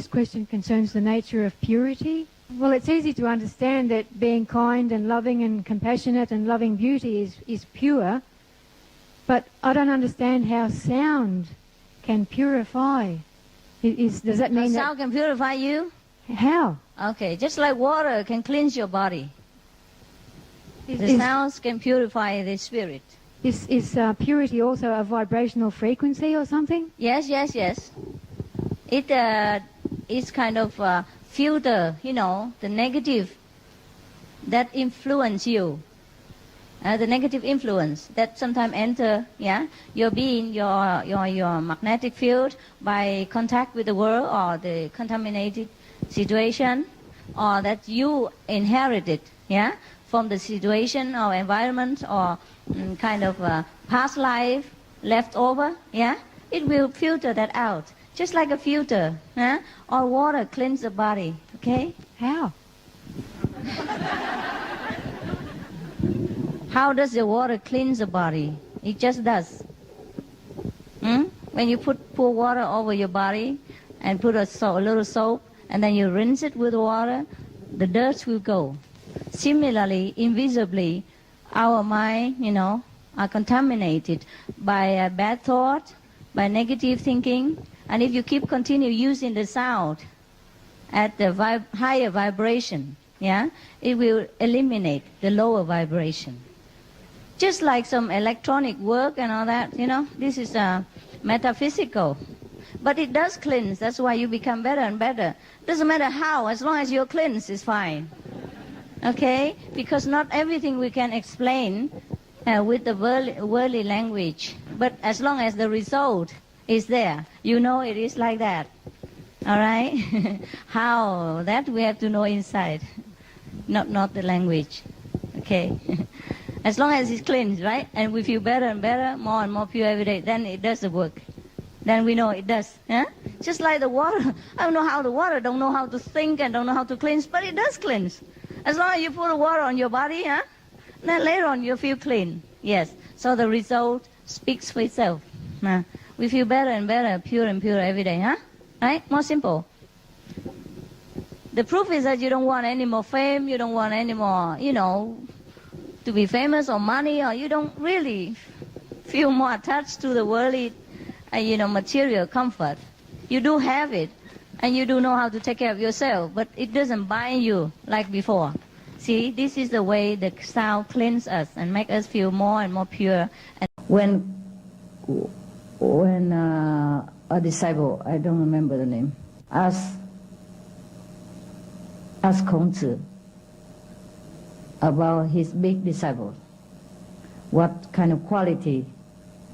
this question concerns the nature of purity. Well, it's easy to understand that being kind and compassionate and loving beauty is pure, but I don't understand how sound can purify. Does that mean sound can purify you? How? Okay, just like water can cleanse your body. The sounds can purify the spirit. Is purity also a vibrational frequency or something? Yes. It is kind of filter, the negative that influence you. The negative influence that sometimes enter, your being, your magnetic field by contact with the world or the contaminated situation, or that you inherited, from the situation or environment or kind of past life left over, it will filter that out. Just like a filter, or water cleans the body, okay? How? How does the water cleanse the body? It just does. When you pour water over your body and put a little soap and then you rinse it with water, the dirt will go. Similarly, invisibly, our mind, are contaminated by a bad thought, by negative thinking, and if you continue using the sound at the higher vibration, it will eliminate the lower vibration. Just like some electronic work and all that, this is metaphysical. But it does cleanse. That's why you become better and better. Doesn't matter how, as long as you're cleansed is fine. Okay? Because not everything we can explain with the worldly language. But as long as the result is there, it is like that. All right? How? That we have to know inside. Not the language. Okay? As long as it's cleansed, right? And we feel better and better, more and more pure every day, then it does the work. Then we know it does. Just like the water. I don't know how the water, don't know how to think and don't know how to cleanse, but it does cleanse. As long as you put the water on your body, then later on you feel clean. Yes. So the result speaks for itself. We feel better and better, pure and pure every day, Right? More simple. The proof is that you don't want any more fame, you don't want any more, to be famous or money, or you don't really feel more attached to the worldly, material comfort. You do have it, and you do know how to take care of yourself, but it doesn't bind you like before. See, this is the way the sound cleanses us and make us feel more and more pure. And when a disciple, I don't remember the name, asked Khongzi about his big disciples, what kind of quality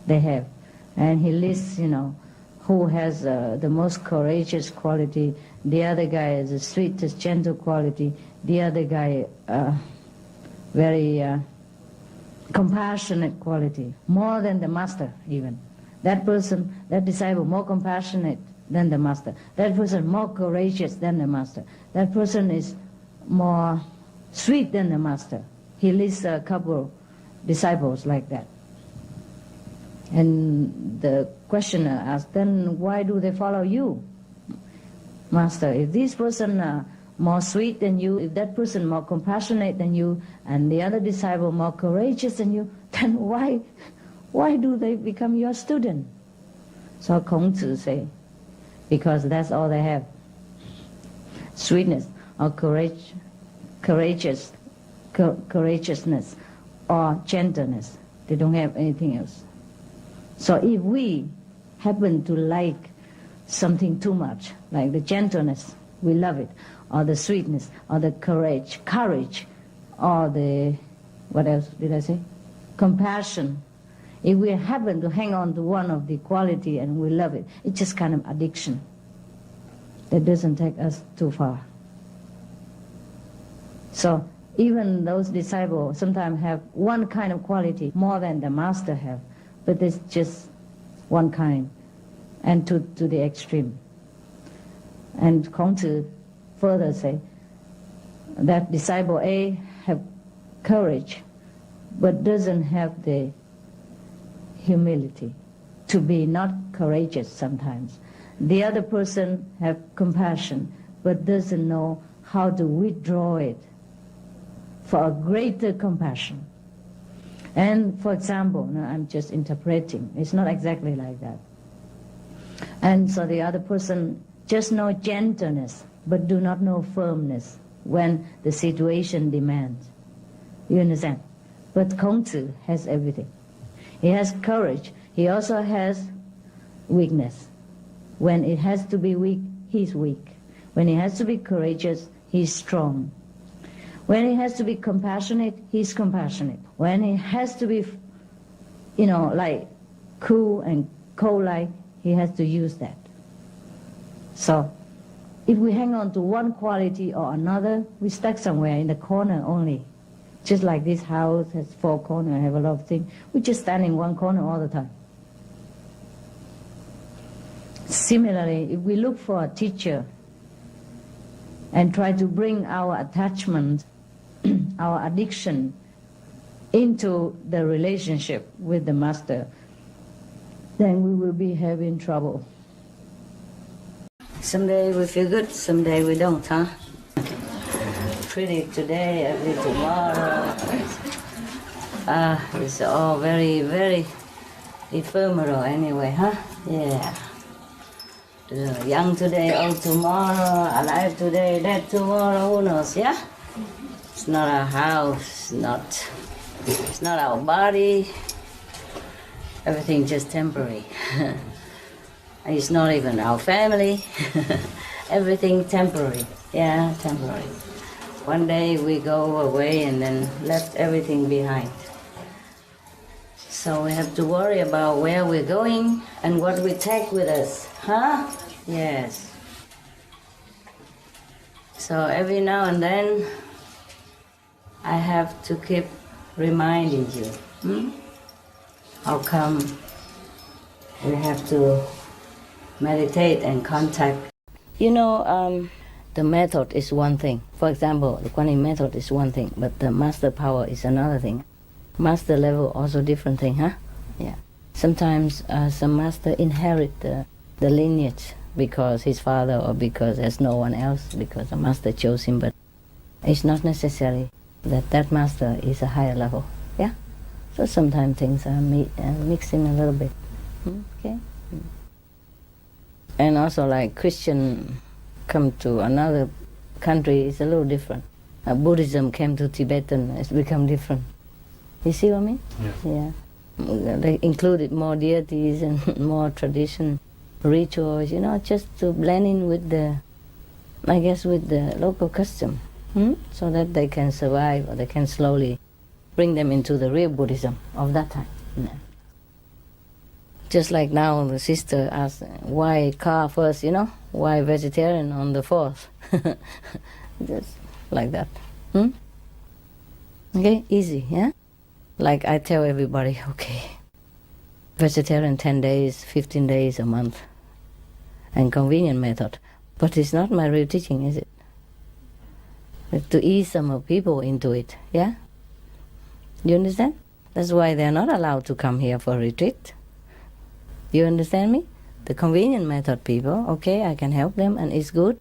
they have. And he lists, who has the most courageous quality, the other guy has the sweetest, gentle quality, the other guy very compassionate quality, more than the master even. That person, that disciple, more compassionate than the master. That person more courageous than the master. That person is more sweet than the master. He lists a couple disciples like that. And the questioner asked, then why do they follow you, master? If this person more sweet than you, if that person more compassionate than you, and the other disciple more courageous than you, then why do they become your student? So Khongzi say, because that's all they have. Sweetness or courageousness or gentleness. They don't have anything else. So if we happen to like something too much, like the gentleness, we love it, or the sweetness, or the courage, or the, what else did I say? Compassion. If we happen to hang on to one of the quality and we love it, it's just kind of addiction. That doesn't take us too far. So even those disciples sometimes have one kind of quality more than the master have, but it's just one kind, and to the extreme. And Khongzi further say that disciple A have courage, but doesn't have the humility to be not courageous sometimes, The other person have compassion, but doesn't know how to withdraw it for a greater compassion. And for example, now I'm just interpreting, it's not exactly like that. And so the other person just know gentleness, but do not know firmness when the situation demands. You understand? But Khongzi has everything. He has courage. He also has weakness. When it has to be weak, he's weak. When he has to be courageous, he's strong. When he has to be compassionate, he's compassionate. When he has to be, like cool and cold-like, he has to use that. So, if we hang on to one quality or another, we stuck somewhere in the corner only. Just like this house has 4 corners, have a lot of things. We just stand in one corner all the time. Similarly, if we look for a teacher and try to bring our attachment, our addiction into the relationship with the master, then we will be having trouble. Someday we feel good, someday we don't, huh? Pretty today, ugly tomorrow. It's all very, very ephemeral anyway, huh? Yeah. Young today, old tomorrow, alive today, dead tomorrow, who knows, yeah? It's not our house, it's not our body. Everything just temporary. It's not even our family. Everything temporary. Yeah, temporary. One day we go away and then left everything behind. So we have to worry about where we're going and what we take with us. Huh? Yes. So every now and then I have to keep reminding you. How come we have to meditate and contact? The method is one thing. For example, the Kuan Yin method is one thing, but the master power is another thing. Master level also different thing, huh? Yeah. Sometimes some master inherit the lineage because his father or because there's no one else, because the master chose him, but it's not necessary that master is a higher level, yeah? So sometimes things are mixing a little bit, okay? And also like Christian come to another country, it's a little different. Buddhism came to Tibetan, it's become different. You see what I mean? Yeah. Yeah. They included more deities and more tradition, rituals, just to blend in with the local custom, so that they can survive or they can slowly bring them into the real Buddhism of that time. Yeah. Just like now the sister asked, why car first, why vegetarian on the 4th? Just like that. Okay, easy, yeah? Like I tell everybody, okay, vegetarian 10 days, 15 days, a month, and convenient method. But it's not my real teaching, is it? To ease some people into it, yeah? You understand? That's why they're not allowed to come here for retreat. You understand me? The convenient method people, okay, I can help them and it's good.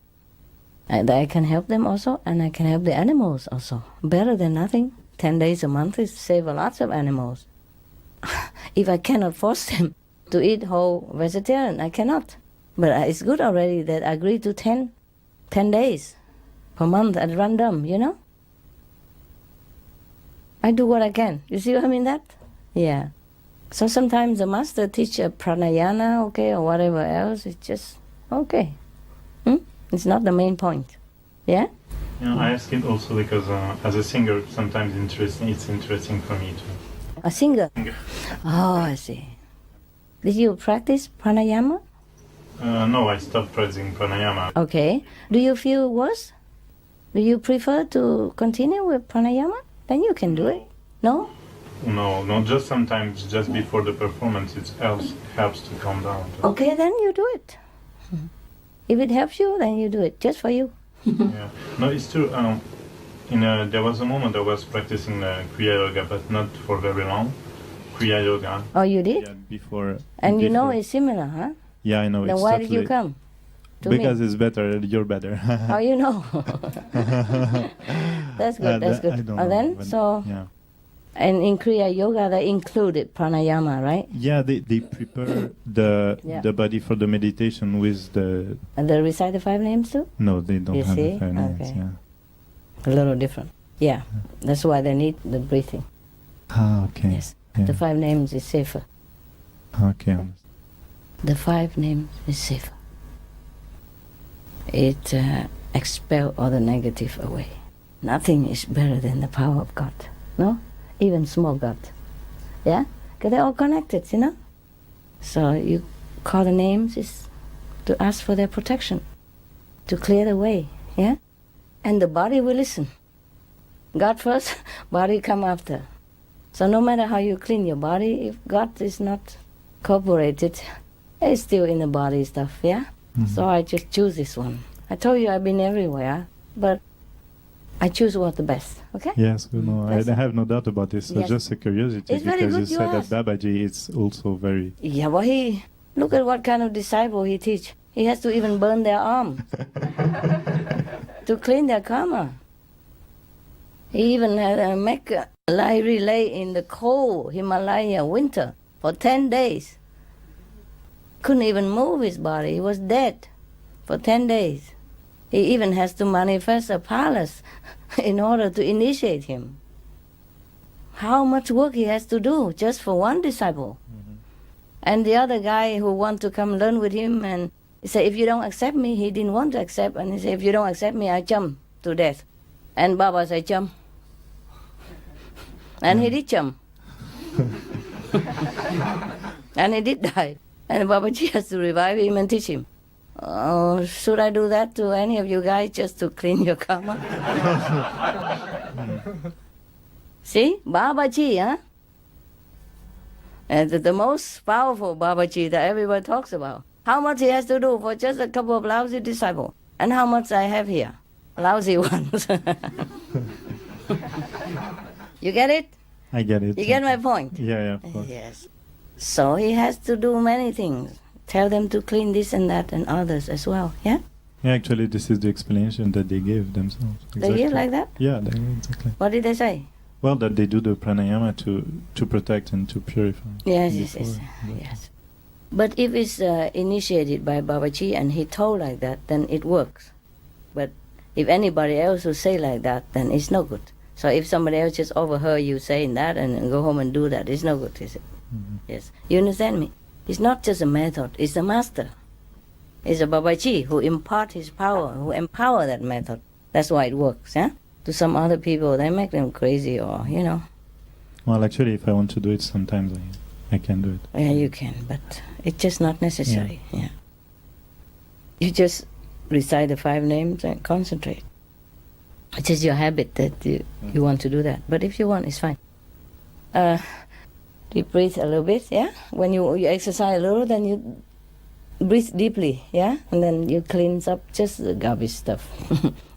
And I can help them also, and I can help the animals also. Better than nothing. 10 days a month is save a lot of animals. If I cannot force them to eat whole vegetarian, I cannot. But it's good already that I agree to 10 days per month at random, I do what I can. You see what I mean that? Yeah. So sometimes the master teach a pranayama, okay, or whatever else. It's just okay. It's not the main point. Yeah? I ask it also because as a singer, sometimes it's interesting for me too. A singer? Oh, I see. Did you practice pranayama? No, I stopped practicing pranayama. Okay. Do you feel worse? Do you prefer to continue with pranayama? Then you can do it. No? No, just sometimes, just before the performance, it helps to calm down. Okay, then you do it. If it helps you, then you do it, just for you. Yeah. No, it's true. There was a moment I was practicing Kriya Yoga, but not for very long. Kriya Yoga. Oh, you did? Yeah, before. And it's similar, huh? Yeah, I know. Then it's why totally, did you come to me? because it's better. You're better. How you know? That's good. That's good. I don't And know, then, but so, yeah. and in Kriya Yoga, they included pranayama, right? Yeah, they prepare the Yeah. the body for the meditation with the. And they recite the 5 names too? No, they don't You have see? the 5 names. Okay. Yeah. A little different. Yeah. That's why they need the breathing. Ah, okay. Yes. Yeah. The 5 names is safer. Okay. The 5 names is safer. It expels all the negative away. Nothing is better than the power of God. No? Even small God. Yeah? Because they're all connected, you know? So you call the names is to ask for their protection, to clear the way. Yeah? And the body will listen. God first, body come after. So no matter how you clean your body, if God is not cooperated, it's still in the body stuff, yeah? Mhm. So I just choose this one. I told you I've been everywhere, but I choose what the best, okay? Yes, no, I That's have no doubt about this. So Yes. just a curiosity, It's very because you good you said ask. that Babaji is also very. Yeah, but look at what kind of disciple he teach. He has to even burn their arm to clean their karma. He even had make a lie relay in the cold Himalaya winter for 10 days. Couldn't even move his body. He was dead for 10 days. He even has to manifest a palace in order to initiate him. How much work he has to do just for one disciple. And the other guy who want to come learn with him, and he said, if you don't accept me, he didn't want to accept, and he said, if you don't accept me, I jump to death. And Baba said, jump. And he did jump. And he did die. And Babaji has to revive him and teach him. Oh, should I do that to any of you guys just to clean your karma? See? Babaji, huh? And the most powerful Babaji that everyone talks about. How much he has to do for just a couple of lousy disciples. And how much I have here? Lousy ones. You get it? I get it. You get my point? Yeah, of course. Yes. So he has to do many things. Tell them to clean this and that and others as well, yeah? Yeah, actually, this is the explanation that they gave themselves. They hear like that? Yeah, exactly. What did they say? Well, that they do the pranayama to protect and to purify. Yes. before. Yes. But if it's initiated by Babaji and he told like that, then it works. But if anybody else will say like that, then it's no good. So if somebody else just overheard you saying that and go home and do that, it's no good, is it? Mhm. Yes. You understand me? It's not just a method, it's a master. It's a Babaji who impart his power, who empower that method. That's why it works, yeah? To some other people, they make them crazy or, you know. Well, actually, if I want to do it, sometimes I can do it. Yeah, you can, but it's just not necessary, yeah. You just recite the 5 names and concentrate. It's just your habit that you want to do that. But if you want, it's fine. Deep breathe a little bit, yeah? When you exercise a little, then you breathe deeply, yeah? And then you cleanse up just the garbage stuff,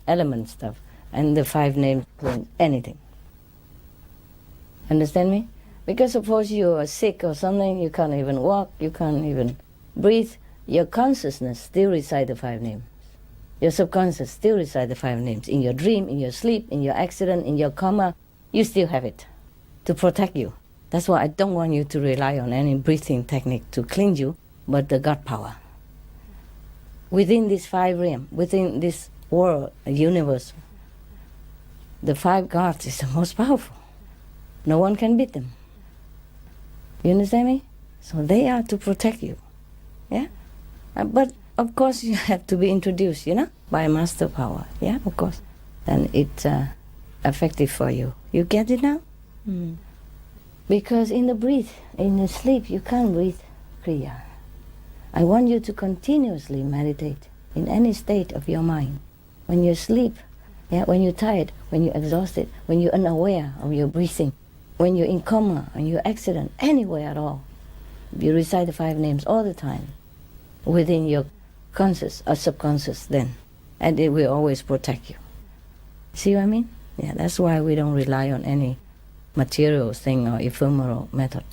element stuff. And the 5 names clean anything. Understand me? Because suppose you are sick or something, you can't even walk, you can't even breathe, your consciousness still recite the 5 names. Your subconscious still recite the 5 names. In your dream, in your sleep, in your accident, in your coma, you still have it to protect you. That's why I don't want you to rely on any breathing technique to cleanse you, but the God power. Within this 5 realm, within this world, universe, the 5 gods is the most powerful. No one can beat them. You understand me? So they are to protect you. Yeah? But of course you have to be introduced, you know, by master power. Yeah, of course. And it's effective for you. You get it now? Mm. Because in the sleep, you can't breathe Kriya. I want you to continuously meditate in any state of your mind. When you sleep, yeah, when you're tired, when you're exhausted, when you're unaware of your breathing, when you're in coma, when you're accident, anywhere at all, you recite the 5 names all the time within your conscious or subconscious then, and it will always protect you. See what I mean? Yeah, that's why we don't rely on any material thing or ephemeral method.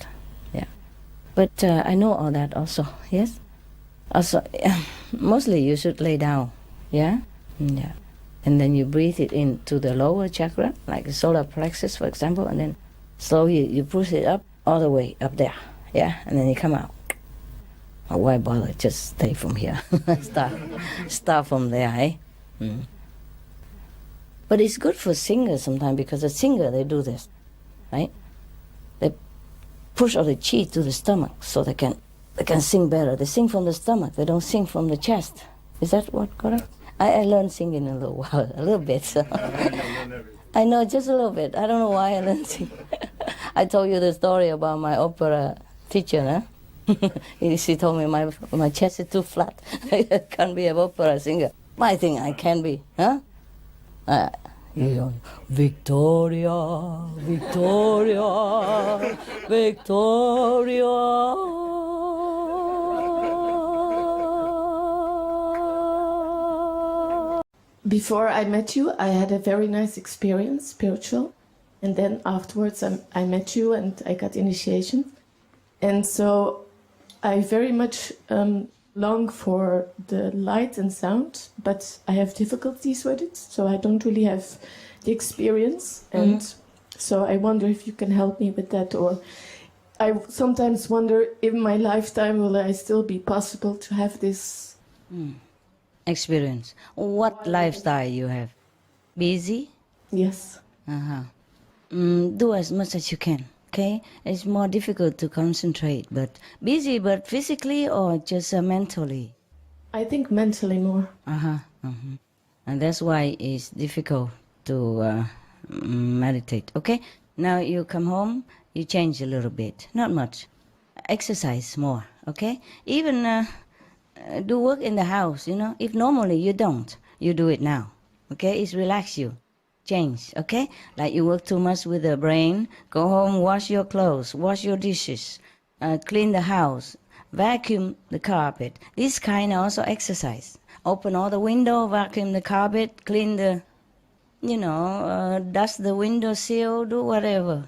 Yeah, but I know all that also. Yes, Also, mostly you should lay down, yeah? Yeah. And then you breathe it into the lower chakra, like the solar plexus, for example, and then slowly you push it up, all the way up there, yeah? And then you come out. Oh, why bother? Just stay from here. Start from there, eh? Mm. But it's good for singers sometimes, because a singer, they do this, right? They push all the chi to the stomach so they can sing better. They sing from the stomach. They don't sing from the chest. Is that what correct? I learned singing a little while, a little bit. So. I know, just a little bit. I don't know why I learned singing. I told you the story about my opera teacher, huh? She told me my chest is too flat. I can't be an opera singer. I think I can be, huh? Victoria, Victoria, Victoria. Before I met you, I had a very nice experience, spiritual. And then afterwards I met you and I got initiation. And so I very much long for the light and sound, but I have difficulties with it, so I don't really have the experience. And so I wonder if you can help me with that, or I sometimes wonder, in my lifetime, will I still be possible to have this experience? What lifestyle you have? Busy? Yes. Do as much as you can. Okay, it's more difficult to concentrate, but busy, but physically or just mentally? I think mentally more. And that's why it's difficult to meditate. Okay, now you come home, you change a little bit, not much. Exercise more, okay? Even do work in the house, you know. If normally you don't, you do it now, okay? It relax you. Change, okay? Like you work too much with the brain, go home, wash your clothes, wash your dishes, clean the house, vacuum the carpet. This kind also exercise. Open all the window, vacuum the carpet, clean the, dust the window sill, do whatever.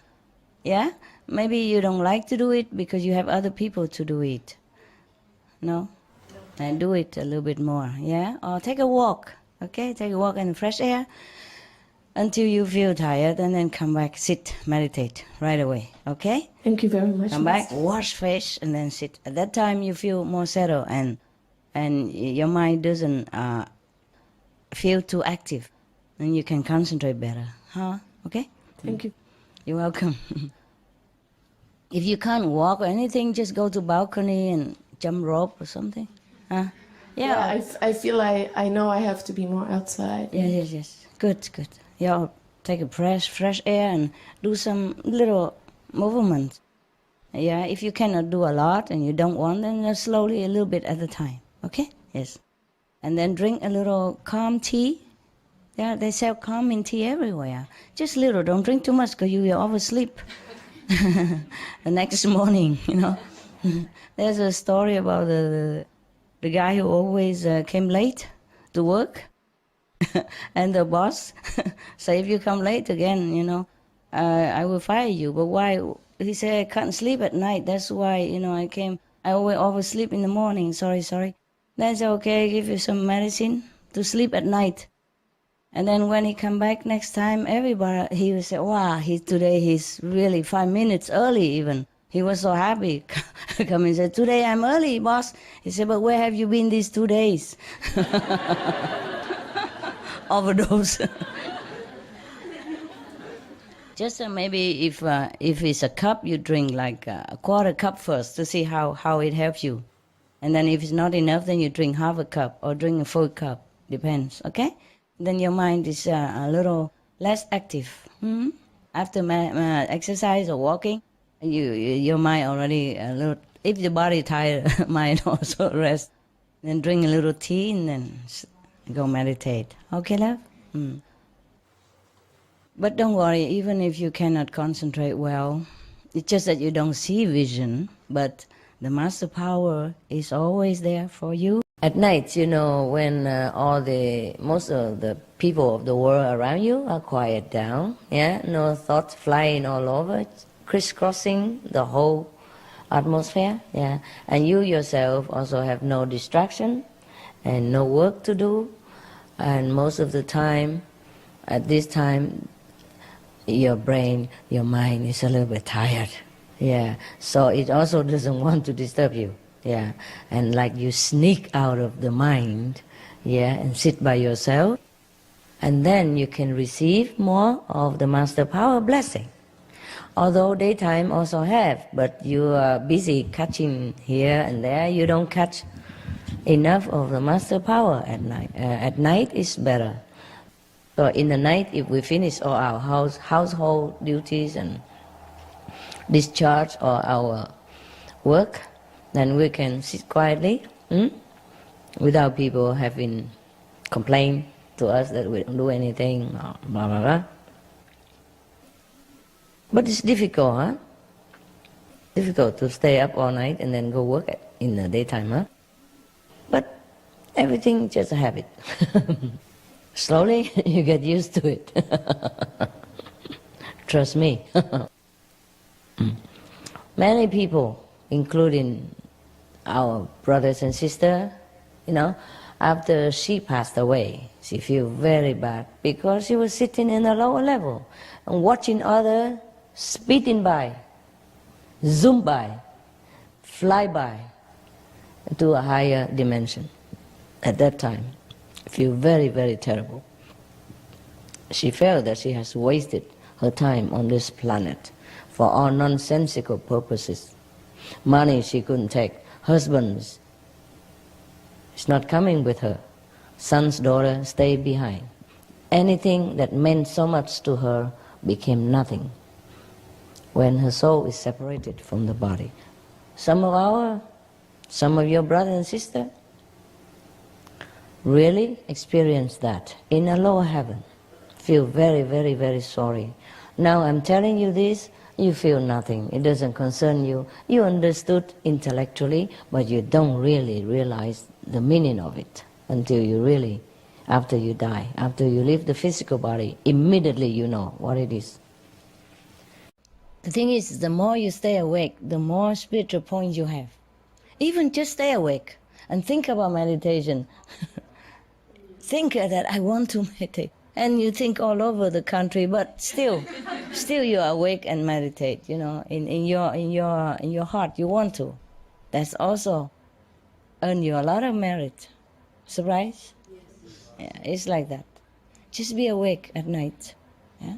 Yeah? Maybe you don't like to do it because you have other people to do it. No? And do it a little bit more, yeah? Or take a walk, okay? Take a walk in fresh air until you feel tired, and then come back, sit, meditate right away, okay? Thank you very much. Come back, wash face, and then sit. At that time, you feel more settled, and your mind doesn't feel too active, and you can concentrate better, huh? Okay? Thank you. You're welcome. If you can't walk or anything, just go to balcony and jump rope or something, huh? Yeah, I feel I know I have to be more outside. Yes. Good. Yeah, take a fresh air and do some little movement. Yeah, if you cannot do a lot and you don't want, then slowly, a little bit at a time. Okay? Yes. And then drink a little calm tea. Yeah, they sell calming tea everywhere. Just little. Don't drink too much because you will oversleep the next morning, There's a story about the guy who always came late to work. And the boss say, if you come late again, I will fire you. But why? He said, I can't sleep at night. That's why, I came. I always oversleep in the morning. Sorry. Then I said, okay, I give you some medicine to sleep at night. And then when he come back next time, everybody, he will say, wow, today he's really 5 minutes early even. He was so happy. Come and said, today I'm early, boss. He said, but where have you been these 2 days? Overdose. Just maybe if it's a cup, you drink like a quarter cup first to see how it helps you. And then if it's not enough, then you drink half a cup or drink a full cup. Depends, okay? Then your mind is a little less active. After exercise or walking, your mind already a little. If the body tired, mind also rest. Then drink a little tea and then go meditate. Okay, love? But don't worry, even if you cannot concentrate well, it's just that you don't see vision, but the master power is always there for you. At night, when most of the people of the world around you are quiet down, yeah, no thoughts flying all over, crisscrossing the whole atmosphere, yeah. And you yourself also have no distraction and no work to do. And most of the time, at this time, your brain, your mind is a little bit tired. Yeah, so it also doesn't want to disturb you. Yeah, and like you sneak out of the mind, yeah, and sit by yourself. And then you can receive more of the Master Power blessing. Although daytime also have, but you are busy catching here and there, you don't catch enough of the Master Power at night. At night is better. So in the night, if we finish all our household duties and discharge all our work, then we can sit quietly without people having complained to us that we don't do anything, or blah, blah, blah. But it's difficult, huh? Difficult to stay up all night and then go work in the daytime, huh? But everything just a habit. Slowly you get used to it. Trust me. Many people, including our brothers and sisters, after she passed away, she feels very bad because she was sitting in a lower level and watching others speeding by, zoom by, fly by to a higher dimension. At that time, feel very, very terrible. She felt that she has wasted her time on this planet for all nonsensical purposes. Money she couldn't take, husbands is not coming with her, son's daughter stayed behind. Anything that meant so much to her became nothing when her soul is separated from the body. Some of your brothers and sisters really experience that in a lower heaven. Feel very, very, very sorry. Now I'm telling you this, you feel nothing. It doesn't concern you. You understood intellectually, but you don't really realize the meaning of it until you really, after you die, after you leave the physical body, immediately you know what it is. The thing is, the more you stay awake, the more spiritual points you have. Even just stay awake and think about meditation. Think that I want to meditate. And you think all over the country, but still you are awake and meditate. In your heart you want to. That's also earn you a lot of merit. Surprise? Yes. Yeah, it's like that. Just be awake at night. Yeah.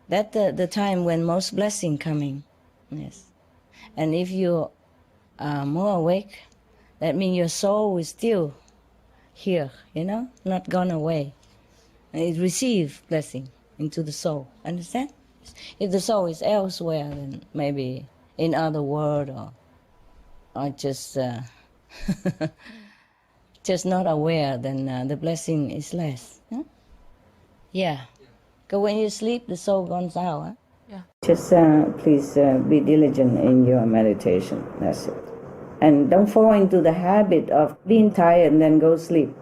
That's the time when most blessing coming. Yes. And if you are more awake, that means your soul is still here. Not gone away. It receives blessing into the soul. Understand? If the soul is elsewhere, then maybe in other world or just just not aware, then the blessing is less. Huh? Yeah. Because when you sleep, the soul goes out. Huh? Yeah. Just please be diligent in your meditation. That's it. And don't fall into the habit of being tired and then go sleep.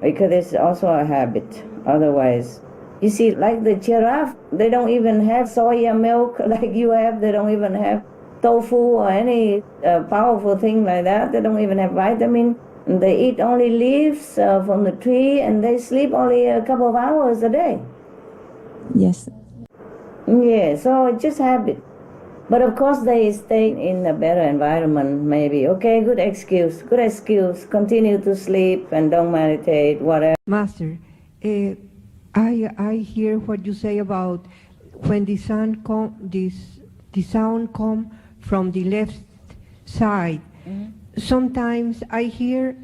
Because it's also a habit. Otherwise, you see, like the giraffe, they don't even have soya milk like you have. They don't even have tofu or any powerful thing like that. They don't even have vitamin. And they eat only leaves from the tree, and they sleep only a couple of hours a day. Yes. Yeah, so it's just habit. But of course they stay in a better environment, maybe. Okay, good excuse. Continue to sleep and don't meditate, whatever. Master, I hear what you say about when the sound come from the left side. Mm-hmm. Sometimes I hear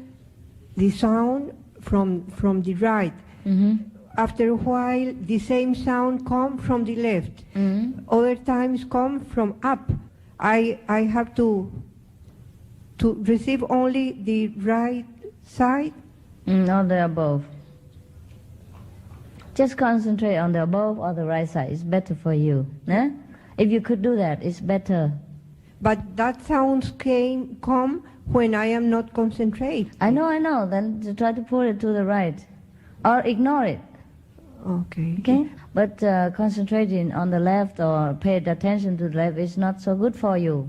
the sound from the right. Mm-hmm. After a while, the same sound come from the left. Mm-hmm. Other times come from up. I have to receive only the right side? Not the above. Just concentrate on the above or the right side. It's better for you. Eh? If you could do that, it's better. But that sounds come when I am not concentrate. I know. Then try to put it to the right. Or ignore it. Okay? But concentrating on the left or pay attention to the left is not so good for you.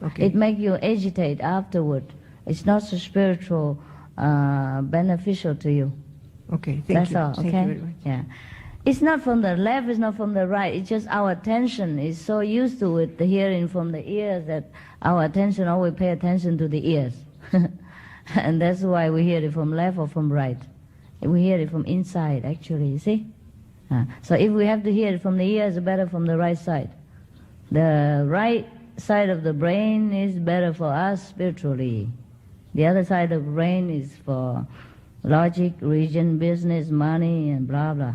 Okay. It makes you agitate afterward. It's not so spiritual, beneficial to you. Okay, thank That's you. all, Thank okay? you very much. Yeah. It's not from the left, it's not from the right. It's just our attention is so used to it, the hearing from the ears, that our attention always pay attention to the ears. And that's why we hear it from left or from right. We hear it from inside, actually, you see? So if we have to hear it from the ears, it's better from the right side. The right side of the brain is better for us spiritually. The other side of the brain is for logic, religion, business, money, and blah, blah.